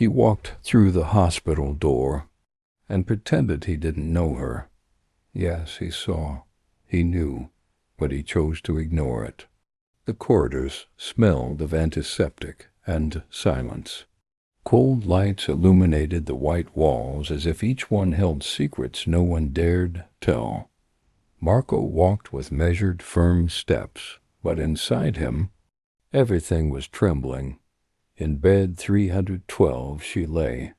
He walked through the hospital door and pretended he didn't know her. Yes, he saw. He knew, but he chose to ignore it. The corridors smelled of antiseptic and silence. Cold lights illuminated the white walls as if each one held secrets no one dared tell. Marco walked with measured, firm steps, but inside him, everything was trembling. In bed 312 she lay,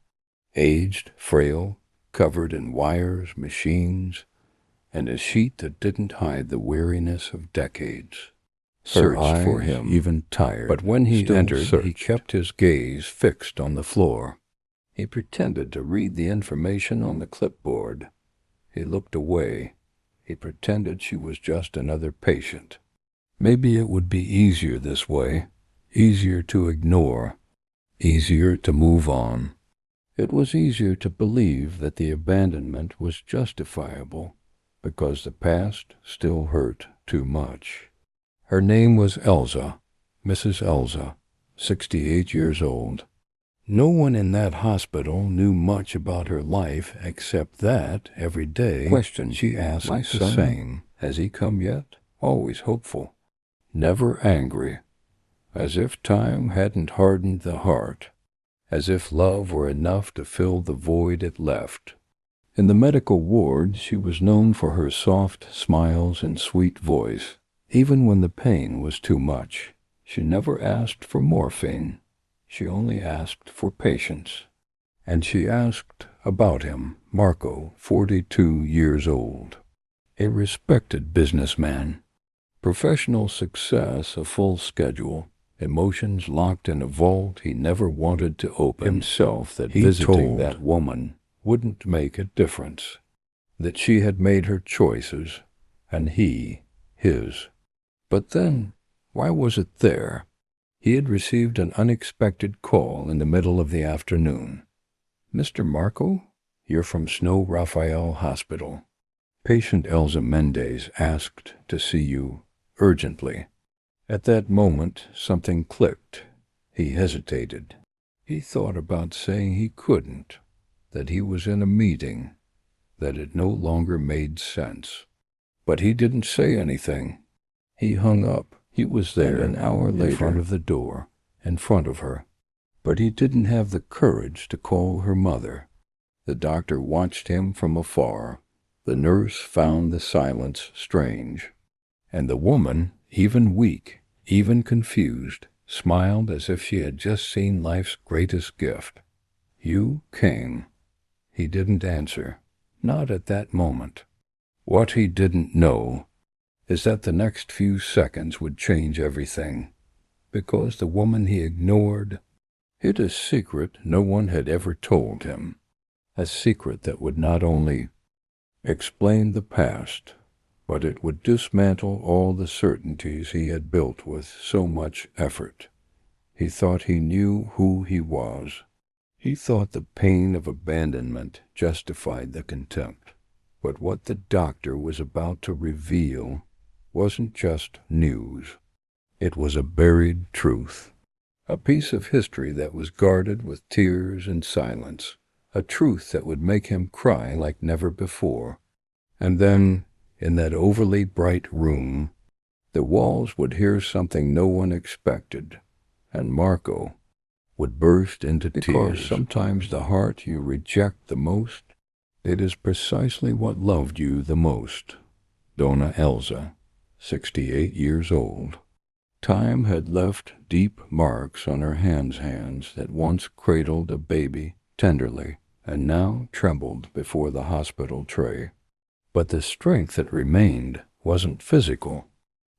aged, frail, covered in wires, machines, and a sheet that didn't hide the weariness of decades. Searched for him, even tired, but when he entered, he kept his gaze fixed on the floor. He pretended to read the information on the clipboard. He looked away. He pretended she was just another patient. Maybe it would be easier this way, easier to ignore, easier to move on. It was easier to believe that the abandonment was justifiable because the past still hurt too much. Her name was Elsa, Mrs. Elsa, 68 years old. No one in that hospital knew much about her life except that, every day, question she asked the same. Has he come yet? Always hopeful. Never angry. As if time hadn't hardened the heart. As if love were enough to fill the void it left. In the medical ward, she was known for her soft smiles and sweet voice. Even when the pain was too much, she never asked for morphine. She only asked for patience. And she asked about him, Marco, 42 years old. A respected businessman. Professional success, a full schedule. Emotions locked in a vault he never wanted to open. Himself that visiting that woman wouldn't make a difference. That she had made her choices, and he, his. But then, why was it there? He had received an unexpected call in the middle of the afternoon. Mr. Marco, you're from Snow Raphael Hospital. Patient Elsa Mendez asked to see you urgently. At that moment, something clicked. He hesitated. He thought about saying he couldn't, that he was in a meeting, that it no longer made sense. But he didn't say anything. He hung up. He was there an hour later in front of the door, in front of her. But he didn't have the courage to call her mother. The doctor watched him from afar. The nurse found the silence strange. And the woman, even weak, even confused, smiled as if she had just seen life's greatest gift. You came. He didn't answer. Not at that moment. What he didn't know is that the next few seconds would change everything, because the woman he ignored hid a secret no one had ever told him, a secret that would not only explain the past, but it would dismantle all the certainties he had built with so much effort. He thought he knew who he was. He thought the pain of abandonment justified the contempt. But what the doctor was about to reveal wasn't just news. It was a buried truth, a piece of history that was guarded with tears and silence, a truth that would make him cry like never before. And then, in that overly bright room, the walls would hear something no one expected, and Marco would burst into tears. Because sometimes the heart you reject the most, it is precisely what loved you the most. Donna Elsa, 68 years old. Time had left deep marks on her hands that once cradled a baby tenderly and now trembled before the hospital tray. But the strength that remained wasn't physical.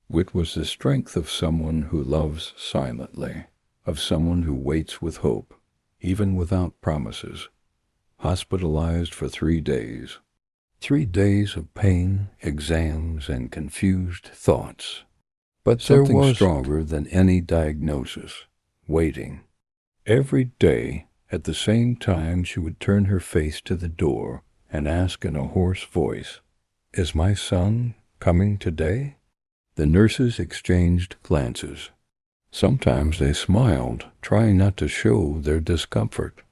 It was the strength of someone who loves silently, of someone who waits with hope, even without promises. Hospitalized for 3 days. 3 days of pain, exams, and confused thoughts. But something stronger than any diagnosis, waiting. Every day, at the same time, she would turn her face to the door and ask in a hoarse voice, "Is my son coming today?" The nurses exchanged glances. Sometimes they smiled, trying not to show their discomfort.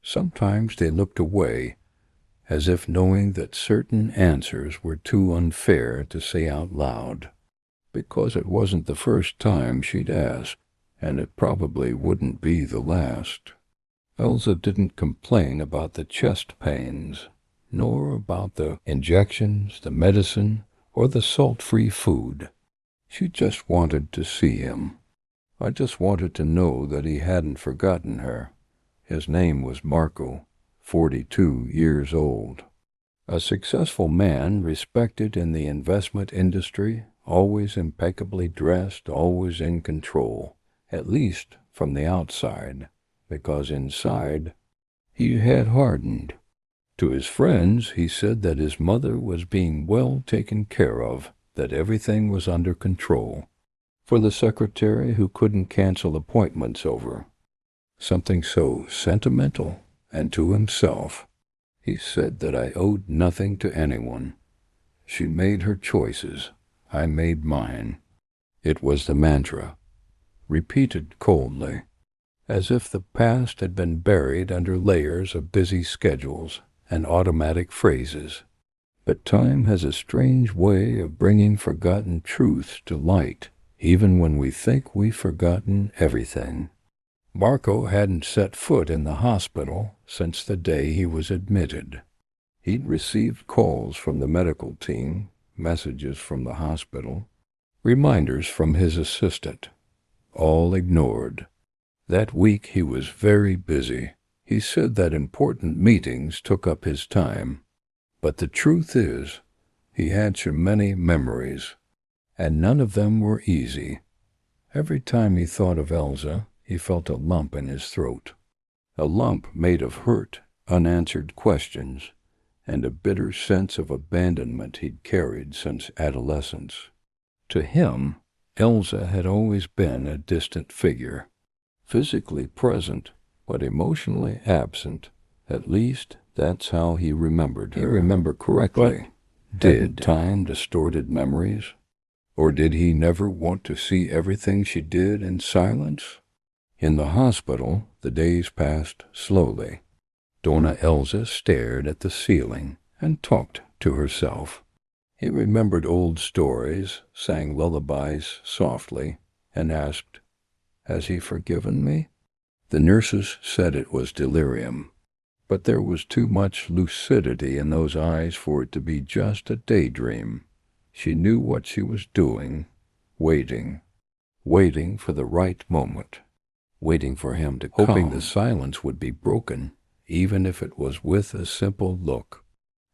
Sometimes they looked away, as if knowing that certain answers were too unfair to say out loud, because it wasn't the first time she'd asked, and it probably wouldn't be the last. Elsa didn't complain about the chest pains, nor about the injections, the medicine, or the salt-free food. She just wanted to see him. I just wanted to know that he hadn't forgotten her. His name was Marco, 42 years old. A successful man, respected in the investment industry, always impeccably dressed, always in control, at least from the outside, because inside he had hardened. To his friends, he said that his mother was being well taken care of, that everything was under control. For the secretary who couldn't cancel appointments over something so sentimental, and to himself, he said that I owed nothing to anyone. She made her choices. I made mine. It was the mantra, repeated coldly, as if the past had been buried under layers of busy schedules and automatic phrases. But time has a strange way of bringing forgotten truths to light, even when we think we've forgotten everything. Marco hadn't set foot in the hospital since the day he was admitted. He'd received calls from the medical team, messages from the hospital, reminders from his assistant, all ignored. That week he was very busy. He said that important meetings took up his time. But the truth is, he had so many memories, and none of them were easy. Every time he thought of Elsa, he felt a lump in his throat, a lump made of hurt, unanswered questions, and a bitter sense of abandonment he'd carried since adolescence. To him, Elsa had always been a distant figure, physically present, but emotionally absent. At least, that's how he remembered her. He remembered correctly. But did time distorted memories? Or did he never want to see everything she did in silence? In the hospital, the days passed slowly. Donna Elsa stared at the ceiling and talked to herself. He remembered old stories, sang lullabies softly, and asked, "Has he forgiven me?" The nurses said it was delirium, but there was too much lucidity in those eyes for it to be just a daydream. She knew what she was doing, waiting for the right moment, waiting for him to come, hoping the silence would be broken, even if it was with a simple look.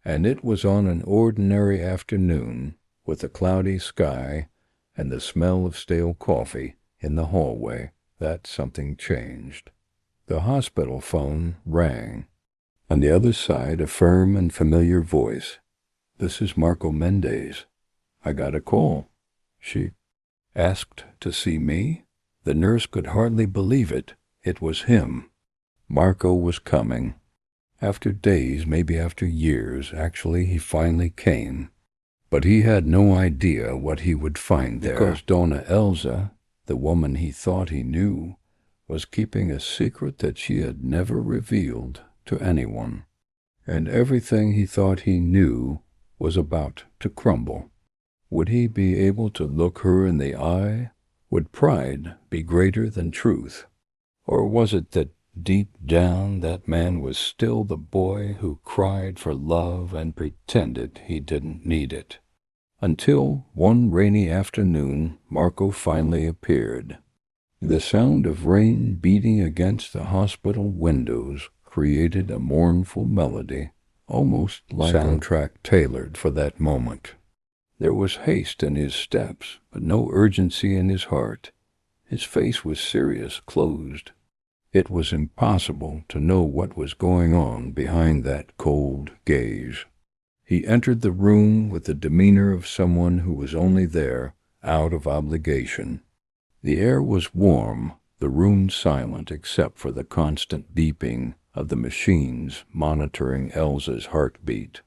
And it was on an ordinary afternoon, with a cloudy sky and the smell of stale coffee in the hallway, that something changed. The hospital phone rang. On the other side, a firm and familiar voice. "This is Marco Mendez. I got a call." She asked to see me? The nurse could hardly believe it. It was him. Marco was coming. After days, maybe after years, actually he finally came. But he had no idea what he would find there. Because Donna Elsa, the woman he thought he knew, was keeping a secret that she had never revealed to anyone. And everything he thought he knew was about to crumble. Would he be able to look her in the eye? Would pride be greater than truth? Or was it that deep down that man was still the boy who cried for love and pretended he didn't need it? Until one rainy afternoon, Marco finally appeared. The sound of rain beating against the hospital windows created a mournful melody, almost like a soundtrack tailored for that moment. There was haste in his steps, but no urgency in his heart. His face was serious, closed. It was impossible to know what was going on behind that cold gaze. He entered the room with the demeanor of someone who was only there out of obligation. The air was warm, the room silent except for the constant beeping of the machines monitoring Elsa's heartbeat.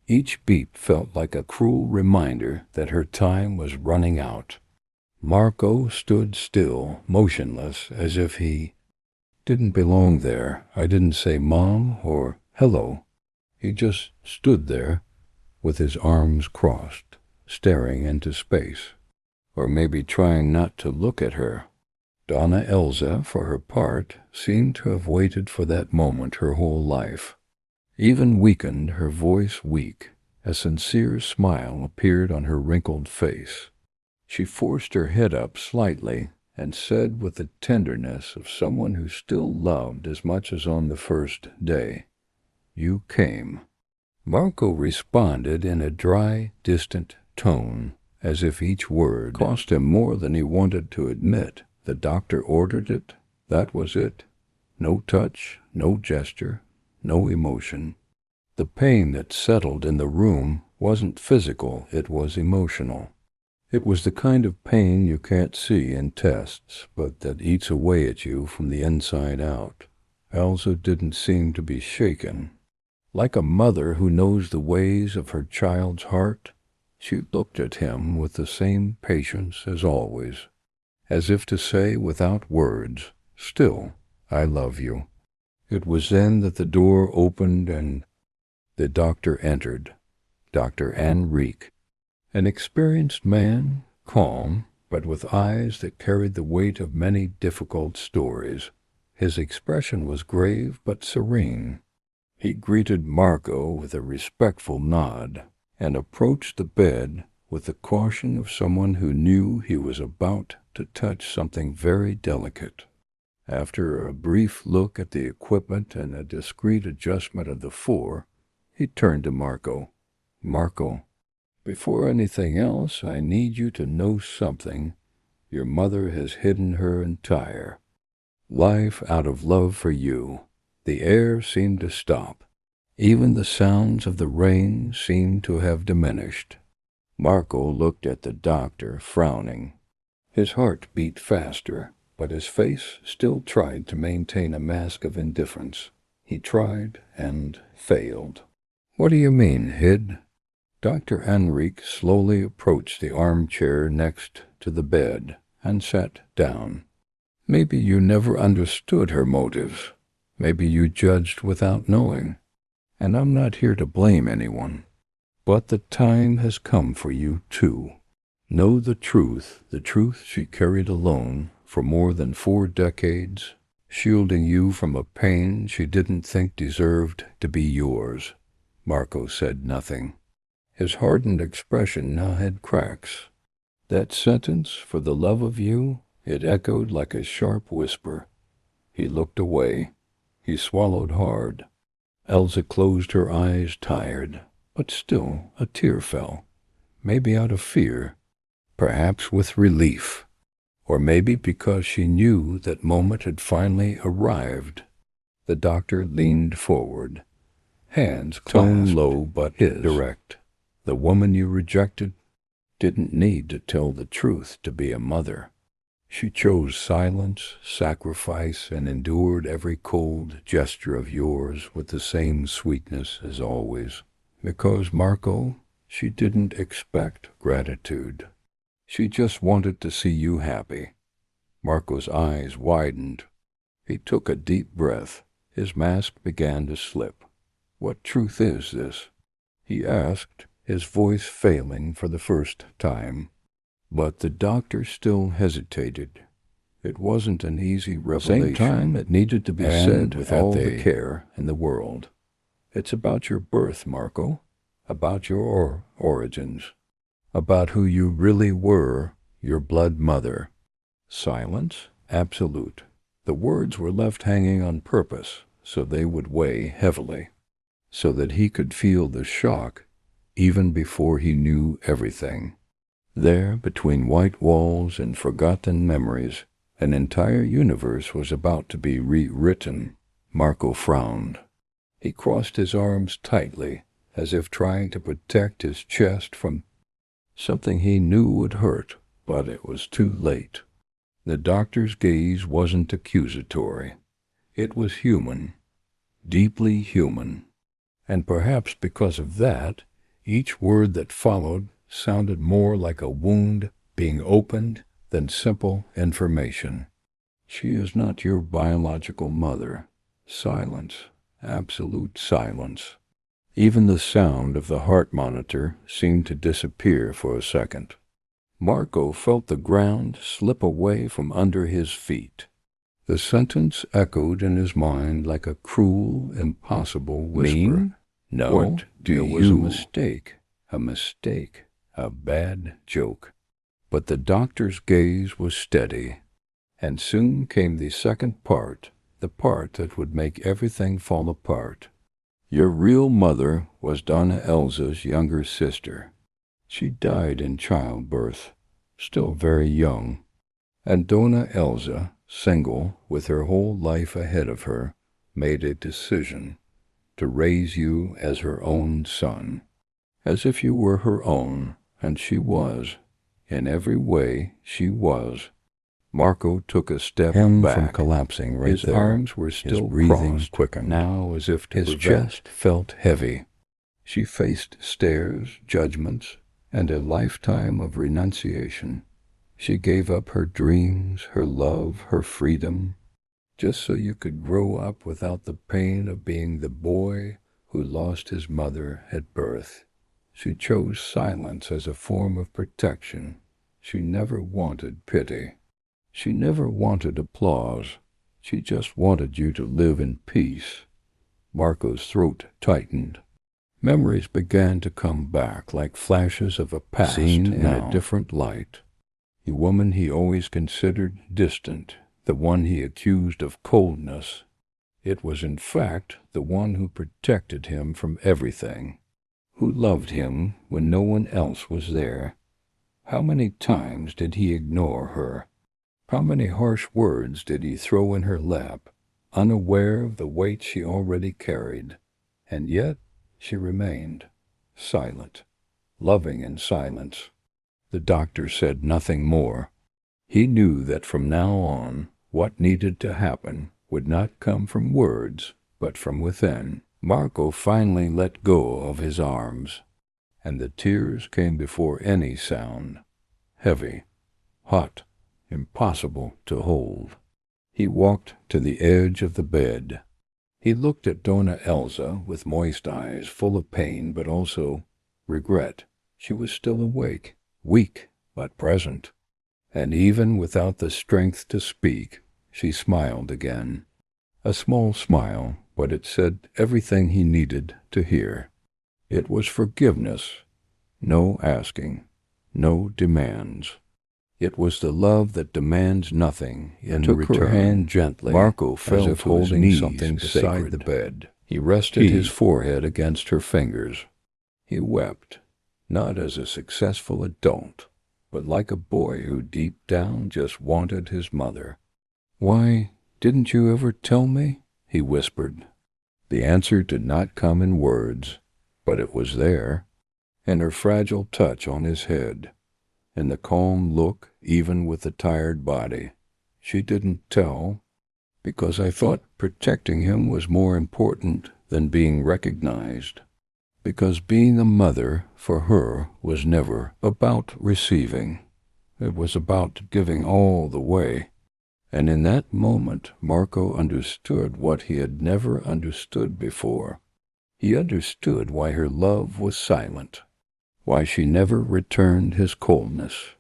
Each beep felt like a cruel reminder that her time was running out. Marco stood still, motionless, as if he didn't belong there. I didn't say Mom or hello. He just stood there with his arms crossed, staring into space, or maybe trying not to look at her. Donna Elsa, for her part, seemed to have waited for that moment her whole life. Even weakened, her voice weak, a sincere smile appeared on her wrinkled face. She forced her head up slightly and said with the tenderness of someone who still loved as much as on the first day, "You came." Marco responded in a dry, distant tone, as if each word cost him more than he wanted to admit. The doctor ordered it. That was it. No touch, no gesture, no emotion. The pain that settled in the room wasn't physical, it was emotional. It was the kind of pain you can't see in tests, but that eats away at you from the inside out. Elsa didn't seem to be shaken. Like a mother who knows the ways of her child's heart, she looked at him with the same patience as always, as if to say without words, "Still, I love you." It was then that the door opened and the doctor entered. Dr. Enrique, an experienced man, calm, but with eyes that carried the weight of many difficult stories. His expression was grave but serene. He greeted Marco with a respectful nod and approached the bed with the caution of someone who knew he was about to touch something very delicate. After a brief look at the equipment and a discreet adjustment of the four, he turned to Marco. "Marco, before anything else, I need you to know something. Your mother has hidden her entire life out of love for you." The air seemed to stop. Even the sounds of the rain seemed to have diminished. Marco looked at the doctor, frowning. His heart beat faster, but his face still tried to maintain a mask of indifference. He tried and failed. "What do you mean, hid?" Dr. Enrique slowly approached the armchair next to the bed and sat down. "Maybe you never understood her motives. Maybe you judged without knowing. And I'm not here to blame anyone. But the time has come for you, too. Know the truth she carried alone for more than 4 decades, shielding you from a pain she didn't think deserved to be yours." Marco said nothing. His hardened expression now had cracks. That sentence, "for the love of you," it echoed like a sharp whisper. He looked away. He swallowed hard. Elsa closed her eyes, tired, but still a tear fell. Maybe out of fear, perhaps with relief, or maybe because she knew that moment had finally arrived. The doctor leaned forward, hands clasped, tone low but direct. "The woman you rejected didn't need to tell the truth to be a mother. She chose silence, sacrifice, and endured every cold gesture of yours with the same sweetness as always. Because, Marco, she didn't expect gratitude. She just wanted to see you happy." Marco's eyes widened. He took a deep breath. His mask began to slip. "What truth is this?" he asked, his voice failing for the first time. But the doctor still hesitated. It wasn't an easy revelation. At the same time, it needed to be said with all the care in the world. "It's about your birth, Marco. About your origins. About who you really were, your blood mother." Silence, absolute. The words were left hanging on purpose, so they would weigh heavily, so that he could feel the shock even before he knew everything. There, between white walls and forgotten memories, an entire universe was about to be rewritten. Marco frowned. He crossed his arms tightly, as if trying to protect his chest from something he knew would hurt, but it was too late. The doctor's gaze wasn't accusatory. It was human, deeply human. And perhaps because of that, each word that followed sounded more like a wound being opened than simple information. She is not your biological mother. Silence. Absolute silence. Even the sound of the heart monitor seemed to disappear for a second. Marco felt the ground slip away from under his feet. The sentence echoed in his mind like a cruel, impossible whisper. Mean? No, what there was a mistake, a bad joke. But the doctor's gaze was steady, and soon came the second part, the part that would make everything fall apart. Your real mother was Donna Elza's younger sister. She died in childbirth, still very young, and Donna Elza, single, with her whole life ahead of her, made a decision to raise you as her own son, as if you were her own, and she was. In every way, she was. Marco took a step back, from collapsing right there. His arms were still his breathing crossed, quickened, now as if to his chest felt heavy. She faced stares, judgments, and a lifetime of renunciation. She gave up her dreams, her love, her freedom, just so you could grow up without the pain of being the boy who lost his mother at birth. She chose silence as a form of protection. She never wanted pity. She never wanted applause. She just wanted you to live in peace. Marco's throat tightened. Memories began to come back like flashes of a past seen in a different light. The woman he always considered distant, the one he accused of coldness. It was in fact the one who protected him from everything, who loved him when no one else was there. How many times did he ignore her? How many harsh words did he throw in her lap, unaware of the weight she already carried? And yet she remained, silent, loving in silence. The doctor said nothing more. He knew that from now on, what needed to happen would not come from words, but from within. Marco finally let go of his arms, and the tears came before any sound, heavy, hot, impossible to hold. He walked to the edge of the bed. He looked at Donna Elza with moist eyes, full of pain but also regret. She was still awake, weak but present, and even without the strength to speak, she smiled again. A small smile, but it said everything he needed to hear. It was forgiveness, no asking, no demands. It was the love that demands nothing in return. Took her hand gently. Marco fell as if holding something beside the bed. He rested his forehead against her fingers. He wept, not as a successful adult, but like a boy who deep down just wanted his mother. "Why didn't you ever tell me?" he whispered. The answer did not come in words, but it was there, in her fragile touch on his head, in the calm look, even with the tired body. She didn't tell, because I thought protecting him was more important than being recognized, because being a mother for her was never about receiving. It was about giving all the way. And in that moment, Marco understood what he had never understood before. He understood why her love was silent, why she never returned his coldness,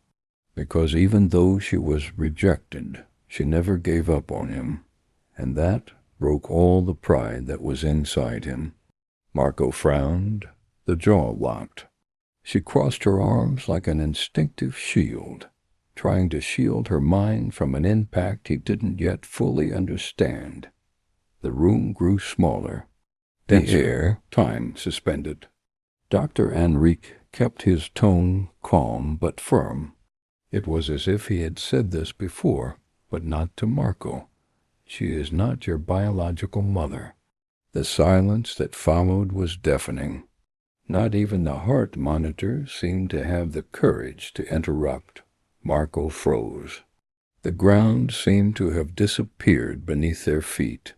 because even though she was rejected, she never gave up on him, and that broke all the pride that was inside him. Marco frowned, the jaw locked. She crossed her arms like an instinctive shield, trying to shield her mind from an impact he didn't yet fully understand. The room grew smaller, denser, the air, time suspended. Dr. Enrique kept his tone calm but firm. It was as if he had said this before, but not to Marco. "She is not your biological mother." The silence that followed was deafening. Not even the heart monitor seemed to have the courage to interrupt. Marco froze. The ground seemed to have disappeared beneath their feet.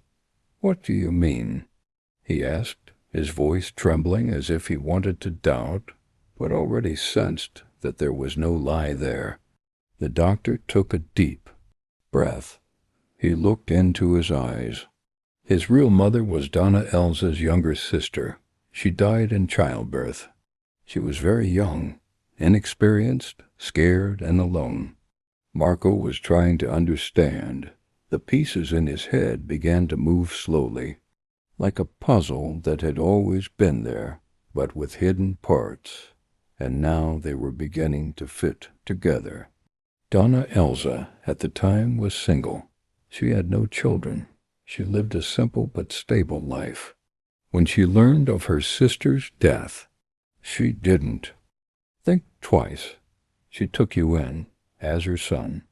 "What do you mean?" he asked, his voice trembling as if he wanted to doubt, but already sensed that there was no lie there. The doctor took a deep breath. He looked into his eyes. His real mother was Donna Elsa's younger sister. She died in childbirth. She was very young, inexperienced, scared, and alone. Marco was trying to understand. The pieces in his head began to move slowly, like a puzzle that had always been there, but with hidden parts, and now they were beginning to fit together. Donna Elsa, at the time, was single. She had no children. She lived a simple but stable life. When she learned of her sister's death, she didn't think twice. She took you in as her son.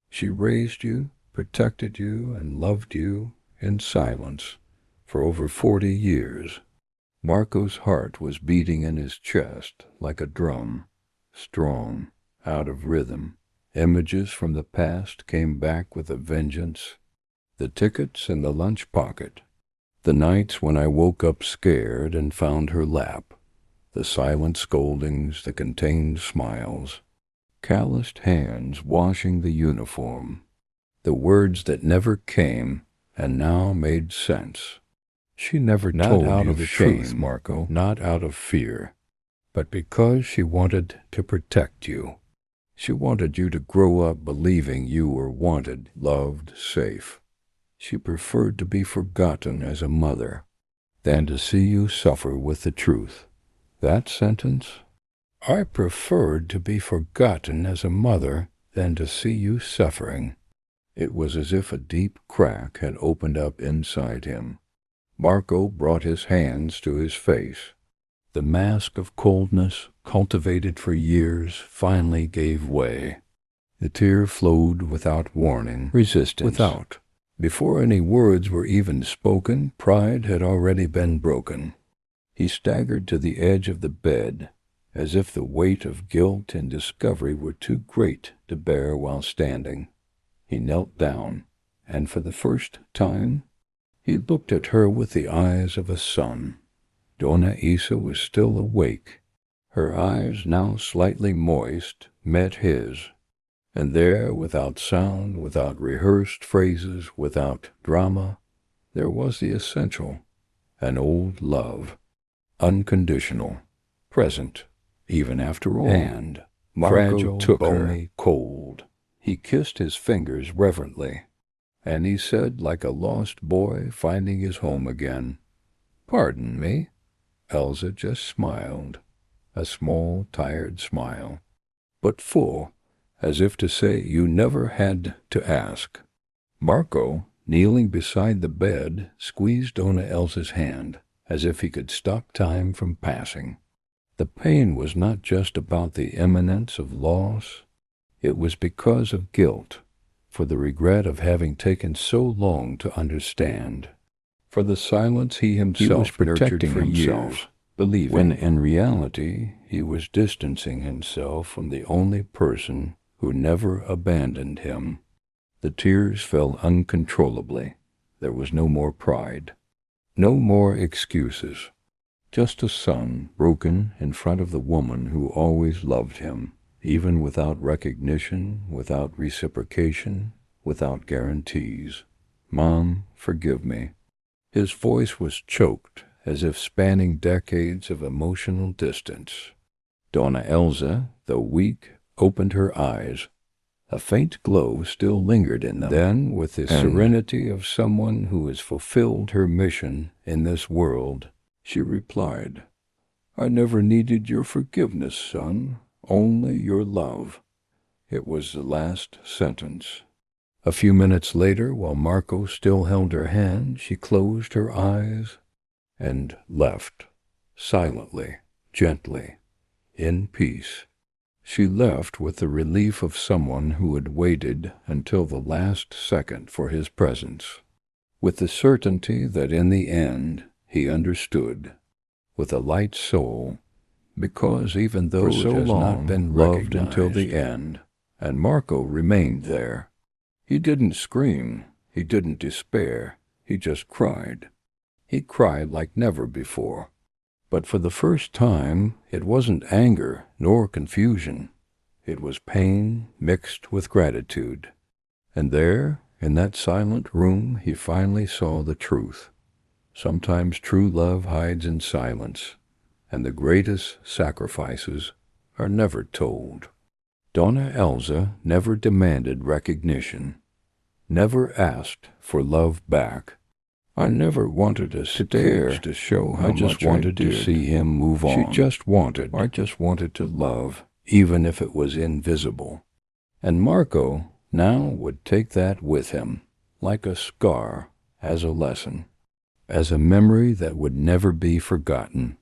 She raised you, protected you, and loved you in silence for over 40 years. Marco's heart was beating in his chest like a drum, strong, out of rhythm. Images from the past came back with a vengeance. The tickets in the lunch pocket. The nights when I woke up scared and found her lap. The silent scoldings, the contained smiles. Calloused hands washing the uniform. The words that never came and now made sense. She never told you the truth, Marco, not out of fear, but because she wanted to protect you. She wanted you to grow up believing you were wanted, loved, safe. She preferred to be forgotten as a mother than to see you suffer with the truth. That sentence, I preferred to be forgotten as a mother than to see you suffering. It was as if a deep crack had opened up inside him. Marco brought his hands to his face. The mask of coldness, cultivated for years, finally gave way. The tear flowed without warning, resistance, without. Before any words were even spoken, pride had already been broken. He staggered to the edge of the bed, as if the weight of guilt and discovery were too great to bear while standing. He knelt down, and for the first time, he looked at her with the eyes of a son. Donna Isa was still awake. Her eyes, now slightly moist, met his, and there, without sound, without rehearsed phrases, without drama, there was the essential, an old love, unconditional, present, even after all. And Marco took her cold. He kissed his fingers reverently, and he said, like a lost boy finding his home again, "Pardon me." Elsa just smiled, a small, tired smile, but full, as if to say you never had to ask. Marco, kneeling beside the bed, squeezed Donna Elsa's hand, as if he could stop time from passing. The pain was not just about the imminence of loss. It was because of guilt, for the regret of having taken so long to understand, for the silence he himself was protecting for years, believing, when in reality he was distancing himself from the only person who never abandoned him. The tears fell uncontrollably. There was no more pride, no more excuses, just a son broken in front of the woman who always loved him, even without recognition, without reciprocation, without guarantees. "Mom, forgive me." His voice was choked, as if spanning decades of emotional distance. Donna Elsa, though weak, opened her eyes. A faint glow still lingered in them. Then, with the serenity of someone who has fulfilled her mission in this world, she replied, "I never needed your forgiveness, son, only your love." It was the last sentence. A few minutes later, while Marco still held her hand, she closed her eyes and left, silently, gently, in peace. She left with the relief of someone who had waited until the last second for his presence, with the certainty that in the end he understood, with a light soul, because even though it has not been loved until the end, and Marco remained there. He didn't scream, he didn't despair, he just cried. He cried like never before. But for the first time, it wasn't anger nor confusion. It was pain mixed with gratitude. And there, In that silent room he finally saw the truth. Sometimes true love hides in silence, and the greatest sacrifices are never told. Donna Elsa never demanded recognition, never asked for love back. I never wanted to stare to show how much I just wanted to see him move on. I just wanted to love, even if it was invisible. And Marco now would take that with him, like a scar, as a lesson, as a memory that would never be forgotten.